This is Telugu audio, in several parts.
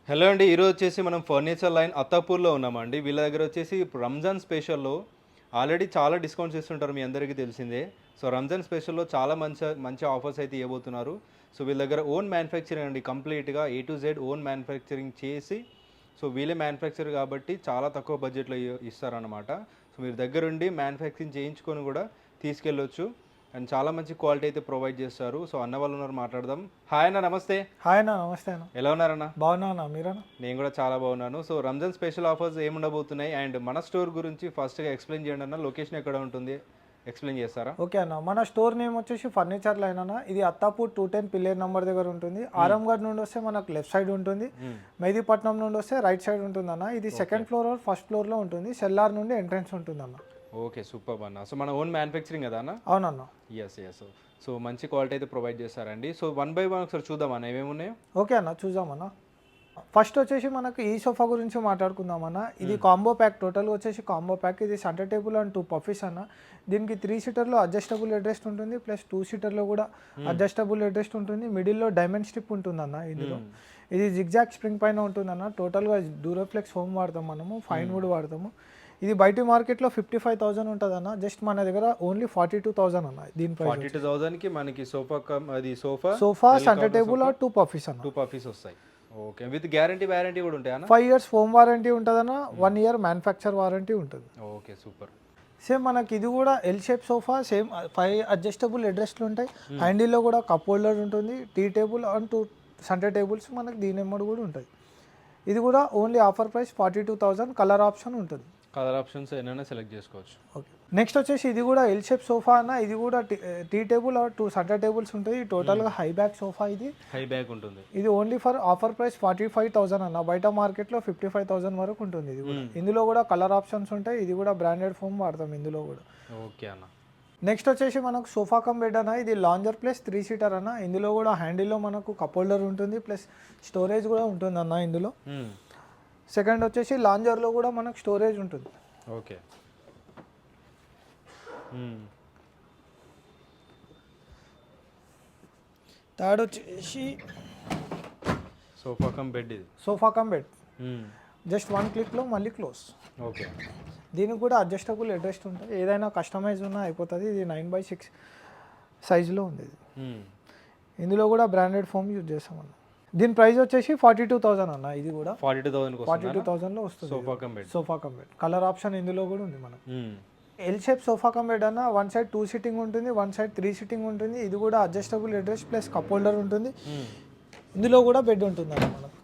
హలో అండి. ఈరోజు వచ్చేసి మనం ఫర్నిచర్ లైన్ అత్తాపూర్‌లో ఉన్నామండి. వీళ్ళ దగ్గర వచ్చేసి ఇప్పుడు రంజాన్ స్పెషల్‌లో ఆల్రెడీ చాలా డిస్కౌంట్స్ ఇస్తుంటారు మీ అందరికీ తెలిసిందే. సో, రంజాన్ స్పెషల్‌లో చాలా మంచి ఆఫర్స్ అయితే ఇవ్వబోతున్నారు. సో, వీళ్ళ దగ్గర ఓన్ మ్యానుఫ్యాక్చరింగ్ అండి కంప్లీట్‌గా A to Z own manufacturing చేసి సో, వీళ్ళే మ్యానుఫ్యాక్చర్ కాబట్టి చాలా తక్కువ బడ్జెట్‌లో ఇస్తారనమాట. సో, మీరు దగ్గరుండి మ్యానుఫ్యాక్చరింగ్ చేయించుకొని కూడా తీసుకెళ్ళొచ్చు. అండ్ చాలా మంచి క్వాలిటీ అయితే ప్రొవైడ్ చేస్తారు. సో, అన్న వాళ్ళు ఉన్నారు మాట్లాడదాం. హాయ్ అన్న, నమస్తే. హాయ్ అన్న, నమస్తే అన్న. ఎలా ఉన్నారన్న? బాగున్నా అన్న, మీరన్నా? నేను కూడా చాలా బాగున్నాను. సో, రంజాన్ స్పెషల్ ఆఫర్స్ ఏముండబోతున్నాయి? అండ్ మన స్టోర్ గురించి ఫస్ట్‌గా ఎక్స్‌ప్లెయిన్ చేయండి అన్న. లొకేషన్ ఎక్కడ ఉంటుంది? ఎక్స్‌ప్లెయిన్ చేస్తారా? ఓకే అన్న, మన స్టోర్ నేమ్ వచ్చేసి ఫర్నిచర్ లైన్ అన్న. ఇది అత్తాపూర్ 210 పిల్లర్ నంబర్ దగ్గర ఉంటుంది. ఆరంగఢ్ నుండి వస్తే మనకు లెఫ్ట్ సైడ్ ఉంటుంది. మెహదీపట్నం నుండి వస్తే రైట్ సైడ్ ఉంటుంది అన్న. ఇది సెకండ్ ఫ్లోర్ ఫస్ట్ ఫ్లోర్లో ఉంటుంది. సెల్లార్ నుండి ఎంట్రన్స్ ఉంటుంది అన్న. ఓకే, సూపర్ అన్న. సో, మన ఓన్ మ్యానుఫ్యాక్చరింగ్ కదా అన్న? అవునన్న. యెస్. సో, మంచి క్వాలిటీ అయితే ప్రొవైడ్ చేస్తారండి. సో, వన్ బై వన్ ఒకసారి చూద్దాం అన్న ఏమేమి ఉన్నాయో. ఓకే అన్న, చూద్దామన్న. ఫస్ట్ వచ్చేసి మనకు ఈ సోఫా గురించి మాట్లాడుకుందామన్న. ఇది కాంబో ప్యాక్, టోటల్గా వచ్చేసి కాంబో ప్యాక్. ఇది సెంటర్ టేబుల్ అండ్ 2 పఫీస్ అన్న. దీనికి 3 సీటర్లో అడ్జస్టబుల్ హెడ్రెస్ట్ ఉంటుంది, ప్లస్ 2 సీటర్లో కూడా అడ్జస్టబుల్ హెడ్రెస్ట్ ఉంటుంది. మిడిల్లో డైమండ్ స్ట్రిప్ ఉంటుంది అన్న ఇందులో. ఇది జిగ్జాగ్ స్ప్రింగ్ పైన ఉంటుంది అన్న. టోటల్గా డ్యూరోఫ్లెక్స్ ఫోమ్ వాడతాం మనము, ఫైన్ వుడ్ వాడతాము. ఇది బయట మార్కెట్లో 55,000 ఉంటుంది అన్న. జస్ట్ మన దగ్గర ఓన్లీ 42,000 అన్న. దీని ప్రైస్ 42,000కి మనకి సోఫా సెంటర్ టేబుల్ 2 పఫీస్ అన్న. 2 పఫీస్ వస్తాయి. ఓకే, విత్ గ్యారంటీ వారంటీ కూడా ఉంటాయా అన్న? 5 years ఫోమ్ వారంటీ ఉంటుంది అన్న. 1 year మ్యానుఫ్యాక్చర్ వారంటీ ఉంటుంది. Okay, super. సేమ్ మనకి ఇది కూడా L shape sofa, same 5 adjustable హెడ్రెస్ట్లు ఉంటాయి. హ్యాండిల్లో కూడా కప్ హోల్డర్ ఉంటుంది. Tea table and 2 centre tables మనకి దీని ఎమ్మడి కూడా ఉంటుంది. ఇది కూడా only offer price 42,000. Colour option ఉంటుంది. కలర్ ఆప్షన్స్ ఏమైనా సెలెక్ట్ చేసుకోవచ్చు. ఓకే, నెక్స్ట్ వచ్చేసి ఇది కూడా ఎల్ షేప్ సోఫా అన్న. ఇది కూడా tea table or 2 centre tables ఉంటాయి. టోటల్గా హై బ్యాక్ సోఫా. ఇది హై బ్యాక్ ఉంటుంది. ఇది ఓన్లీ ఫర్ ఆఫర్ ప్రైస్ 45,000 అన్న. బయట మార్కెట్లో 55,000 వరకు ఉంటుంది. ఇది కూడా ఇందులో కూడా కలర్ ఆప్షన్స్ ఉంటాయి. ఇది కూడా బ్రాండెడ్ ఫోమ్ వాడతాం ఇందులో కూడా. ఓకే అన్న. నెక్స్ట్ వచ్చేసి మనకు సోఫా కమ్ బెడ్ అన్న. ఇది లాంజర్ ప్లస్ 3 సీటర్ అన్న. ఇందులో కూడా హ్యాండిల్లో మనకు కప్ హోల్డర్ ఉంటుంది, ప్లస్ స్టోరేజ్ కూడా ఉంటుంది అన్న ఇందులో. సెకండ్ వచ్చేసి లాంజర్లో కూడా మనకు స్టోరేజ్ ఉంటుంది. ఓకే. థర్డ్ వచ్చేసి సోఫా కమ్ బెడ్. ఇది సోఫా కమ్ బెడ్ జస్ట్ 1 క్లిక్లో మళ్ళీ క్లోజ్. ఓకే. దీనికి కూడా అడ్జస్టబుల్ హెడ్రెస్ట్ ఉంటుంది. ఏదైనా కస్టమైజ్ ఉన్నా అయిపోతుంది. ఇది 9/6 సైజులో ఉంది. ఇందులో కూడా బ్రాండెడ్ ఫోమ్ యూజ్ చేస్తాం అన్న. దీని ప్రైస్ వచ్చేసి 42,000 అన్న. ఇది కూడా 42,000లో వస్తుంది. Sofa cum bed colour option ఇందులో కూడా ఉంది మనకు. L shape sofa cum bed అన్న. 1 side 2 సిట్టింగ్ ఉంటుంది, 1 side 3 సిట్టింగ్ ఉంటుంది. ఇది కూడా adjustable headrest plus cup holder ఉంటుంది. ఇందులో కూడా బెడ్ ఉంటుంది అన్న మనకు.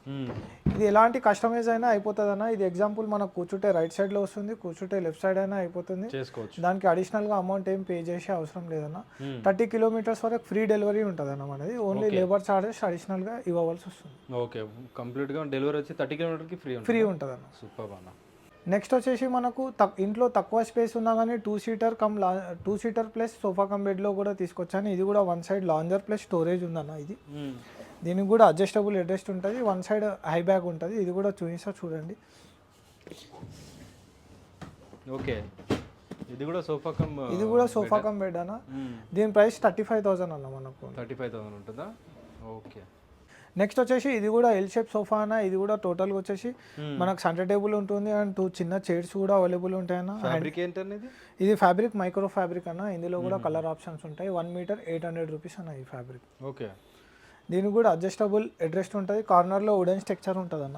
ఇది ఎలాంటి కస్టమైజ్ అయినా అయిపోతుంది అన్న. ఇది ఎగ్జాంపుల్ మనకు కూర్చుంటే రైట్ సైడ్లో వస్తుంది, కూర్చుంటే లెఫ్ట్ సైడ్ అయినా అయిపోతుంది. దానికి అడిషనల్గా అమౌంట్ ఏం పే చేసే అవసరం లేదన్న. 30 kilometers వరకు ఫ్రీ డెలివరీ ఉంటుంది అన్న మనది. ఓన్లీ లేబర్ చార్జెస్ అడిషనల్గా ఇవ్వవలసి వస్తుంది. ఓకే, కంప్లీట్గా డెలివరీ వచ్చి 30 kilometers ఫ్రీ ఉంటుంది అన్న. సూపర్ అన్న. నెక్స్ట్ వచ్చేసి మనకు ఇంట్లో తక్కువ స్పేస్ ఉన్నా కానీ 2 సీటర్ ప్లస్ సోఫా కమ్ బెడ్లో కూడా తీసుకొచ్చాను. ఇది కూడా 1 side లాంజర్ ప్లస్ స్టోరేజ్ ఉందన్న. ఇది దీనికి కూడా అడ్జస్టబుల్ హెడ్రెస్ట్ ఉంటుంది. 1 side హై బ్యాగ్ ఉంటుంది. ఇది కూడా చూడండి. ఓకే, ఇది కూడా సోఫా కమ్ బెడ్ అన్న. దీని ప్రైస్ 35,000 అన్న మనకు. 35,000 ఉంటుందా? ఓకే. నెక్స్ట్ వచ్చేసి ఇది కూడా ఎల్ షేప్ సోఫా అన్న. ఇది కూడా టోటల్గా వచ్చేసి మనకు సెంటర్ టేబుల్ ఉంటుంది అండ్ 2 చిన్న చైర్స్ కూడా అవైలబుల్ ఉంటాయన్న. ఫ్యాబ్రిక్ ఏంటండి? ఇది ఫ్యాబ్రిక్ మైక్రో ఫ్యాబ్రిక్ అన్న. ఇందులో కూడా కలర్ ఆప్షన్స్ ఉంటాయి. 1 meter 800 rupees అన్న ఈ ఫ్యాబ్రిక్. ఓకే. దీనికి కూడా అడ్జస్టబుల్ హెడ్రెస్ట్ ఉంటుంది. కార్నర్లో వుడెన్ స్ట్రక్చర్ ఉంటుంది అన్న.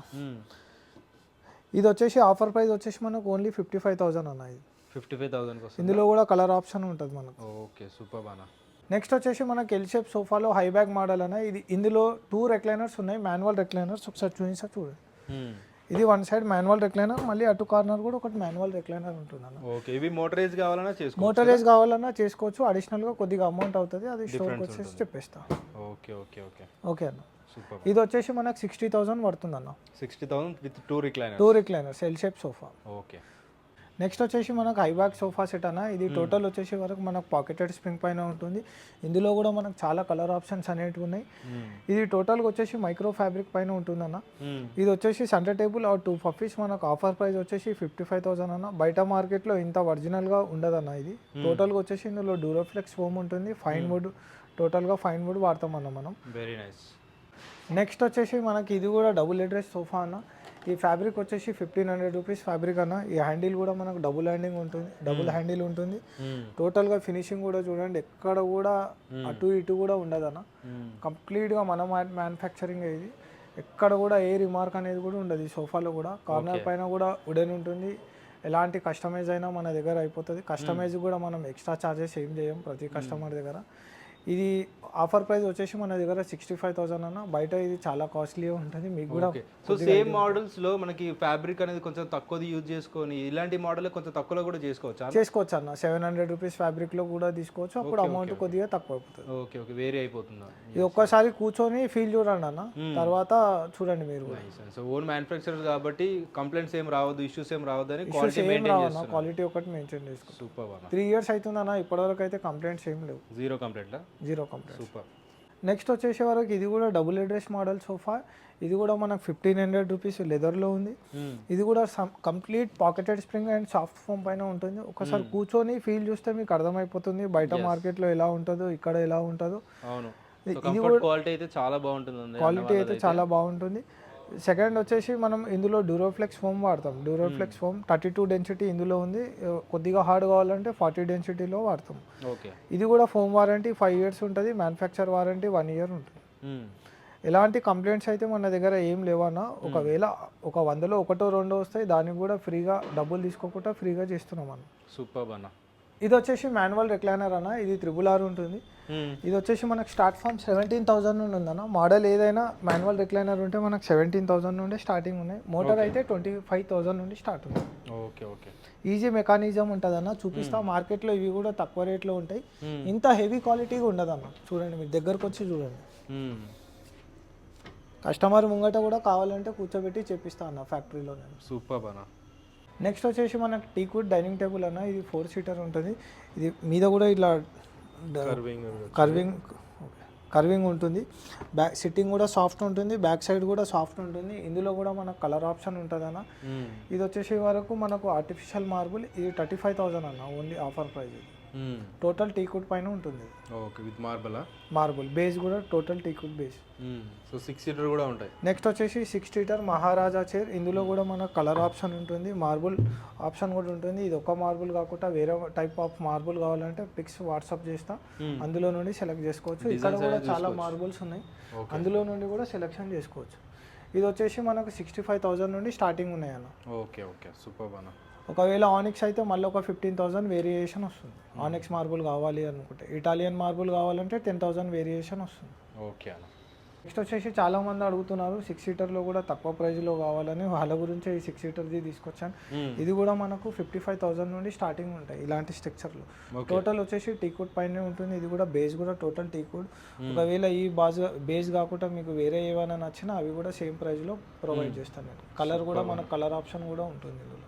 ఇది వచ్చేసి ఆఫర్ ప్రైస్ వచ్చేసి మనకు ఓన్లీ 55,000 అన్న. ఇది 55,000 ఇందులో కూడా కలర్ ఆప్షన్ ఉంటుంది మనకు. ఓకే, సూపర్ అన్న. నెక్స్ట్ వచ్చేసి మనకి ఎల్ షేప్ సోఫాలో హై బ్యాగ్ మోడల్ అన్న. ఇందులో 2 రెక్లైనర్స్ ఉన్నాయి, మాన్యువల్ రెక్లైనర్స్. ఒకసారి చూడండి. ఇది 1 side మాన్యువల్ రెక్లైనర్, మళ్ళీ అటు కార్నర్ కూడా ఒకటి మాన్యువల్ రెక్లైనర్ ఉంటుంది అన్న. ఓకే, ఇవి మోటరైజ్ కావాలన్నా చేసుకోవచ్చు. అడిషనల్గా కొద్దిగా అమౌంట్ అవుతుంది, అది స్టోర్కి వచ్చేసి చెప్పేస్తా. ఓకే అన్న. ఇది వచ్చేసి మనకు 60,000 పడుతుంది అన్న. 60,000 with 2 recliners L shape sofa. Okay. Next వచ్చేసి మనకు హై బ్యాక్ సోఫా సెట్ అన్న. ఇది టోటల్ వచ్చేసి వరకు మనకు పాకెటెడ్ స్ప్రింగ్ పైన ఉంటుంది. ఇందులో కూడా మనకు చాలా కలర్ ఆప్షన్స్ అనేటివి ఉన్నాయి. ఇది టోటల్గా వచ్చేసి మైక్రో ఫ్యాబ్రిక్ పైన ఉంటుందన్న. ఇది వచ్చేసి సెంటర్ టేబుల్ ఆర్ 2 పఫీస్ మనకు ఆఫర్ ప్రైస్ వచ్చేసి 55,000 అన్న. బయట మార్కెట్లో ఇంత ఒరిజినల్గా ఉండదన్న. ఇది టోటల్గా వచ్చేసి ఇందులో డ్యూరోఫ్లెక్స్ ఫోమ్ ఉంటుంది, ఫైన్ వుడ్, టోటల్గా ఫైన్ వుడ్ వాడతామన్న మనం. Very nice. నెక్స్ట్ వచ్చేసి మనకి ఇది కూడా డబుల్ హెడ్ రెస్ట్ సోఫా అన్న. ఈ ఫ్యాబ్రిక్ వచ్చేసి 1500 రూపీస్ ఫ్యాబ్రిక్ అన్న. ఈ హ్యాండిల్ కూడా మనకు డబుల్ హ్యాండిల్ ఉంటుంది. టోటల్గా ఫినిషింగ్ కూడా చూడండి, ఎక్కడ కూడా అటు ఇటు కూడా ఉండదన్న. కంప్లీట్గా మన మ్యానుఫ్యాక్చరింగ్ ఇది, ఎక్కడ కూడా ఏ రిమార్క్ అనేది కూడా ఉండదు. ఈ సోఫాలో కూడా కార్నర్ పైన కూడా వుడెన్ ఉంటుంది. ఎలాంటి కస్టమైజ్ అయినా మన దగ్గర అయిపోతుంది. కస్టమైజ్ కూడా మనం ఎక్స్ట్రా ఛార్జెస్ ఏం చేయం ప్రతి కస్టమర్ దగ్గర. ఇది ఆఫర్ ప్రైస్ వచ్చేసి మన దగ్గర 65,000 అన్న. బయట ఇది చాలా కాస్ట్లీ ఉంటుంది మీకు కూడా. సో సేమ్ మోడల్స్ లో మనకి ఫ్యాబ్రిక్ అనేది కొంచెం తక్కువది యూజ్ చేసుకొని ఇలాంటి మోడల్ కొంచెం తక్కువలో కూడా చేసుకోవచ్చు అన్న. 700 రూపీస్ ఫ్యాబ్రిక్ లో కూడా తీసుకోవచ్చు. అప్పుడు అమౌంట్ కొద్దిగా తక్కువ అయిపోతుంది. ఓకే ఓకే, వేరీ అయిపోతుందా? ఇది ఒక్కసారి కూర్చొని ఫీల్ చూడండి అన్న, తర్వాత చూడండి మీరు. సో ఓన్ మ్యానుఫ్యాక్చరర్ కాబట్టి కంప్లైంట్స్ ఏం రావద్దు, ఇష్యూస్ ఏం రావద్దు అని క్వాలిటీ ఒకటి మెయింటైన్ చేసుకో. సూపర్ అన్న. 3 years అవుతుంది అన్న, ఇప్పటివరకు అయితే కంప్లైంట్స్ ఏం లేవు. Zero complaint. సూపర్. నెక్స్ట్ వచ్చేసే వరకు ఇది కూడా double head rest model sofa. ఇది కూడా మనకు 1500 రూపీస్ లెదర్లో ఉంది. ఇది కూడా complete pocketed spring and soft foam పైన ఉంటుంది. ఒకసారి కూర్చొని ఫీల్ చూస్తే మీకు అర్థమైపోతుంది బయట మార్కెట్లో ఎలా ఉంటుందో ఇక్కడ ఎలా ఉంటుందో. ఇది కూడా క్వాలిటీ అయితే చాలా బాగుంటుంది. సెకండ్ వచ్చేసి మనం ఇందులో డ్యూరోఫ్లెక్స్ ఫోమ్ వాడతాం. డ్యూరోఫ్లెక్స్ ఫోమ్ 32 డెన్సిటీ ఇందులో ఉంది. కొద్దిగా హార్డ్ కావాలంటే 40 డెన్సిటీలో వాడతాం. ఇది కూడా ఫోమ్ వారంటీ 5 years ఉంటుంది. మ్యానుఫ్యాక్చర్ వారంటీ 1 year ఉంటుంది. ఎలాంటి కంప్లైంట్స్ అయితే మన దగ్గర ఏం లేవన్నా. ఒకవేళ ఒక 100లో 1-2 వస్తాయి, దానికి కూడా ఫ్రీగా డబ్బులు తీసుకోకుండా ఫ్రీగా చేస్తున్నాం అన్న. సూపర్ అన్న. ఇది వచ్చేసి మాన్యువల్ రిక్లైనర్ అన్న. ఇది 3R ఉంటుంది. ఇది వచ్చేసి మనకు స్టార్ట్ ఫామ్ 17,000 నుండి ఉందన్న. మోడల్ ఏదైనా మాన్యువల్ రిక్లైనర్ ఉంటే మనకు 17,000 నుండి స్టార్టింగ్ ఉన్నాయి. మోటార్ అయితే 25,000 నుండి స్టార్ట్ ఉంది. ఈజీ మెకానిజం ఉంటుంది అన్న. చూపిస్తా, మార్కెట్లో ఇవి కూడా తక్కువ రేట్లో ఉంటాయి. ఇంత హెవీ క్వాలిటీగా ఉండదు అన్న. చూడండి, మీరు దగ్గరకు వచ్చి చూడండి. కస్టమర్ ముంగట కూడా కావాలంటే కూర్చోబెట్టి చెప్పిస్తా అన్న ఫ్యాక్టరీలో నేను. సూపర్ అన్న. నెక్స్ట్ వచ్చేసి మనకు టీక్వుడ్ డైనింగ్ టేబుల్ అన్న. ఇది 4 seater ఉంటుంది. ఇది మీద కూడా ఇట్లా కర్వింగ్ ఉంటుంది. బ్యాక్ సిట్టింగ్ కూడా సాఫ్ట్ ఉంటుంది, బ్యాక్ సైడ్ కూడా సాఫ్ట్ ఉంటుంది. ఇందులో కూడా మనకు కలర్ ఆప్షన్ ఉంటుంది అన్న. ఇది వచ్చేసి వరకు మనకు ఆర్టిఫిషియల్ మార్బుల్. ఇది 35,000 అన్న, ఓన్లీ ఆఫర్ ప్రైస్. టోటల్ టీకుడ్ పైన ఉంటుంది. ఓకే, విత్ మార్బుల్ బేస్ కూడా టోటల్ టీకుడ్ బేస్. సో 6 seater కూడా ఉంటాయి. నెక్స్ట్ వచ్చేసి 6 seater మహారాజా చైర్. ఇందులో కూడా మనకు కలర్ ఆప్షన్ ఉంటుంది, మార్బుల్ ఆప్షన్ కూడా ఉంటుంది. ఇది ఒక మార్బుల్ కాకుండా వేరే టైప్ ఆఫ్ మార్బుల్ కావాలంటే పిక్స్ వాట్సాప్ చేస్తా, అందులో నుండి సెలెక్ట్ చేసుకోవచ్చు. ఇక్కడ కూడా చాలా మార్బుల్స్ ఉన్నాయి, అందులో నుండి కూడా సెలెక్షన్ చేసుకోవచ్చు. ఇది వచ్చేసి మనకు 65,000 నుండి స్టార్టింగ్ ఉన్నాయి అన్న. ఓకే ఓకే, సూపర్ అన్న. ఒకవేళ ఆనిక్స్ అయితే మళ్ళీ ఒక 15,000 వేరియేషన్ వస్తుంది. ఆనిక్స్ మార్బుల్ కావాలి అనుకుంటే. ఇటాలియన్ మార్బుల్ కావాలంటే 10,000 వేరియేషన్ వస్తుంది. ఓకే అన్న. నెక్స్ట్ వచ్చేసి చాలా మంది అడుగుతున్నారు 6 seaterలో కూడా తక్కువ ప్రైస్లో కావాలని. వాళ్ళ గురించే ఈ 6 seaterది తీసుకొచ్చాను. ఇది కూడా మనకు 55,000 నుండి స్టార్టింగ్ ఉంటాయి ఇలాంటి స్ట్రక్చర్లో. టోటల్ వచ్చేసి టీకుడ్ పైనే ఉంటుంది. ఇది కూడా బేస్ కూడా టోటల్ టీకుడ్. ఒకవేళ ఈ బేస్ కాకుండా మీకు వేరే ఏమైనా నచ్చినా అవి కూడా సేమ్ ప్రైస్లో ప్రొవైడ్ చేస్తాను నేను. కలర్ కూడా మనకు కలర్ ఆప్షన్ కూడా ఉంటుంది ఇందులో.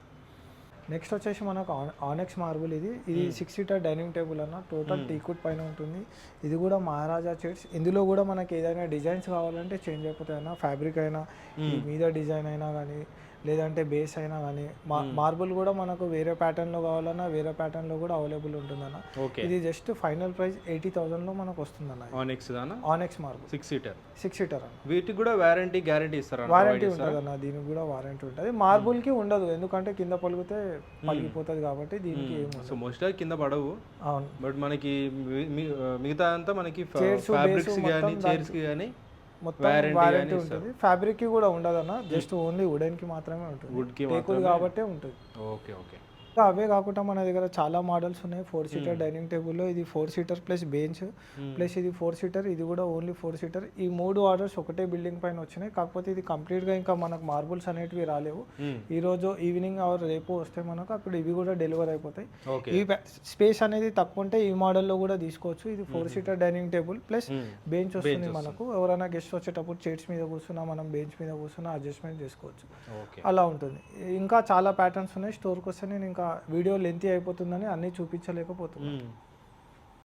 నెక్స్ట్ వచ్చేసి మనకు ఆనెక్స్ మార్బుల్. ఇది 6 seater డైనింగ్ టేబుల్ అన్న. టోటల్ టీకుడ్ పైన ఉంటుంది. ఇది కూడా మహారాజా చైర్స్. ఇందులో కూడా మనకి ఏదైనా డిజైన్స్ కావాలంటే చేంజ్ అయిపోతాయి అన్న. ఫ్యాబ్రిక్ అయినా, ఈ మీద డిజైన్ అయినా కానీ, లేదంటే బేస్ అయినా కానీ. మార్బుల్ కూడా మనకు వేరే ప్యాటర్న్లో కావాలన్నా వేరే ప్యాటర్న్లో కూడా అవైలబుల్ ఉంటుందన్న. ఇది జస్ట్ ఫైనల్ ప్రైస్ 80,000లో మనకు వస్తుందన్న. ఆనెక్స్ మార్బుల్ 6 seater అన్న. వీటికి కూడా వారంటీ గ్యారంటీ ఇస్తారా? వారంటీ ఉంటుంది అన్న, దీనికి కూడా వారంటీ ఉంటుంది. మార్బుల్కి ఉండదు, ఎందుకంటే కింద పలిగితే పలిగిపోతుంది కాబట్టి దీనికి సో మోస్ట్గా కింద పడవు. అవును, బట్ మనకి మిగతా అంతా మనకి ఫ్యాబ్రిక్స్ కానీ చైర్స్ కి కానీ మొత్తం వారంటీ ఉంటుంది. ఫ్యాబ్రిక్ కి కూడా ఉండదన్న, జస్ట్ ఓన్లీ వుడెన్ కి మాత్రమే ఉంటుంది. వుడ్ కి కాబట్టి ఉంటుంది. Okay okay. అవే కాకుండా మన దగ్గర చాలా మోడల్స్ ఉన్నాయి. 4 seater డైనింగ్ టేబుల్లో. ఇది 4 seater ప్లస్ బెంచ్ ప్లస్ ఇది 4 seater. ఇది కూడా ఓన్లీ 4 seater. ఈ 3 ఆర్డర్స్ ఒకటే బిల్డింగ్ పైన వచ్చినాయి. కాకపోతే ఇది కంప్లీట్గా ఇంకా మనకు మార్బుల్స్ అనేటివి రాలేవు. ఈ రోజు ఈవినింగ్ ఆర్ రేపు వస్తే మనకు అప్పుడు ఇవి కూడా డెలివర్ అయిపోతాయి. ఈ స్పేస్ అనేది తక్కువ ఉంటే ఈ మోడల్లో కూడా తీసుకోవచ్చు. ఇది 4 seater dining table plus bench వస్తుంది మనకు. ఎవరైనా గెస్ట్ వచ్చేటప్పుడు చైర్స్ మీద కూర్చున్నా, మనం బెంచ్ మీద కూర్చున్నా అడ్జస్ట్మెంట్ చేసుకోవచ్చు. అలా ఉంటుంది. ఇంకా చాలా ప్యాటర్న్స్ ఉన్నాయి. స్టోర్కి వస్తే నేను ఇంకా వీడియో లెంతీ అయిపోతుందని అన్నీ చూపించలేకపోతున్నాను.